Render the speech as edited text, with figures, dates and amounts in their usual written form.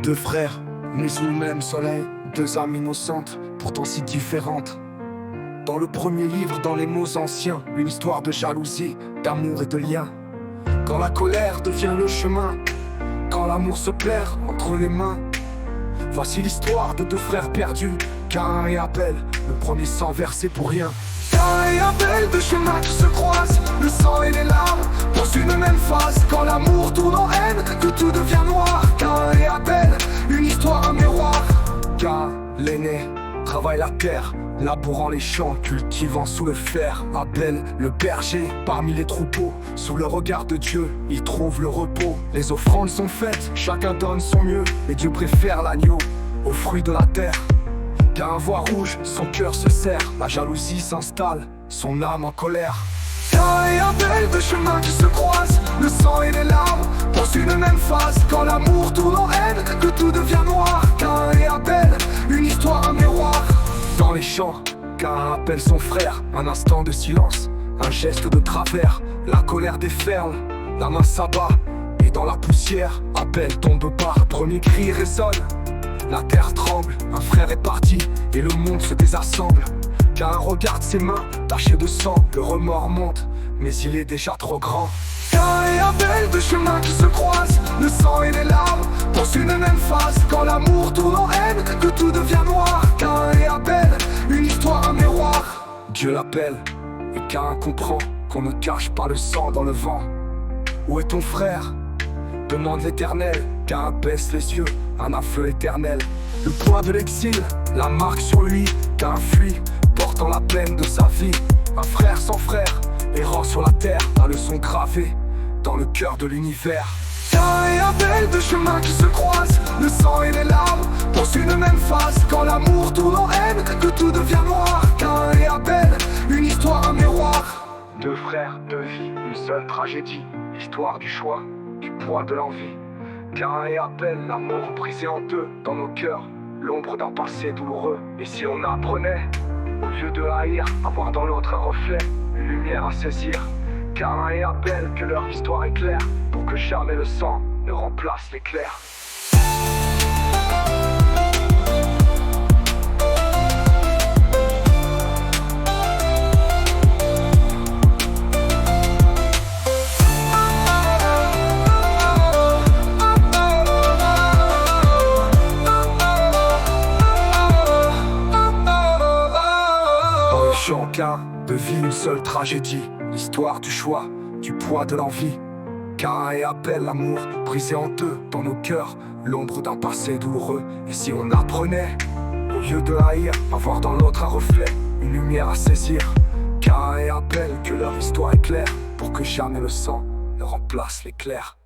Deux frères, nés sous le même soleil, deux âmes innocentes, pourtant si différentes. Dans le premier livre, dans les mots anciens, une histoire de jalousie, d'amour et de lien. Quand la colère devient le chemin, quand l'amour se perd entre les mains. Voici l'histoire de deux frères perdus, Caïn et Abel, le premier sang versé pour rien. Caïn et Abel, deux chemins qui se croisent, le sang et les larmes dans une même phase. Quand l'amour tourne en haine, que tout devient noir. Caïn et Abel, une histoire, un miroir. Caïn, l'aîné, travaille la terre, labourant les champs, cultivant sous le fer. Abel, le berger, parmi les troupeaux, sous le regard de Dieu, il trouve le repos. Les offrandes sont faites, chacun donne son mieux, et Dieu préfère l'agneau aux fruits de la terre. Caïn voit rouge, son cœur se serre, la jalousie s'installe, son âme en colère. Caïn et Abel, deux chemins qui se croisent, le sang et les larmes dans une même phase. Quand l'amour tourne en haine, que tout devient noir. Caïn et Abel, une histoire, un miroir. Dans les champs, Caïn appelle son frère, un instant de silence, un geste de travers. La colère déferle, la main s'abat, et dans la poussière, Abel tombe par. Premier cri résonne, la terre tremble, un frère est parti, et le monde se désassemble. Caïn regarde ses mains, tachées de sang, le remords monte, mais il est déjà trop grand. Caïn et Abel, deux chemins qui se croisent, le sang et les larmes dans une même phase. Quand l'amour tourne en haine, que tout devient noir. Caïn et Abel, une histoire, un miroir. Dieu l'appelle, et Caïn comprend qu'on ne cache pas le sang dans le vent. Où est ton frère? Demande l'Éternel. Caïn baisse les yeux, un affreux éternel. Le poids de l'exil, la marque sur lui. Caïn fuit, portant la peine de sa vie. Un frère sans frère, errant sur la terre, la leçon gravée dans le cœur de l'univers. Caïn et Abel, deux chemins qui se croisent, le sang et les larmes dans une même phase. Quand l'amour tourne en haine, que tout devient noir. Caïn et Abel, une histoire, un miroir. Deux frères, deux vies, une seule tragédie. Histoire du choix, du poids de l'envie. Caïn et Abel, l'amour brisé en deux dans nos cœurs, l'ombre d'un passé douloureux. Et si on apprenait, au lieu de haïr, avoir dans l'autre un reflet, une lumière à saisir. Caïn et Abel, que leur histoire est claire, pour que jamais le sang ne remplace l'éclair. Dans le champ, Caïn de vie, une seule tragédie. L'histoire du choix, du poids de l'envie. Caïn et Abel, l'amour brisé en deux dans nos cœurs, l'ombre d'un passé douloureux. Et si on apprenait, au lieu de haïr, avoir dans l'autre un reflet, une lumière à saisir. Caïn et Abel, que leur histoire est claire, pour que jamais le sang ne remplace l'éclair.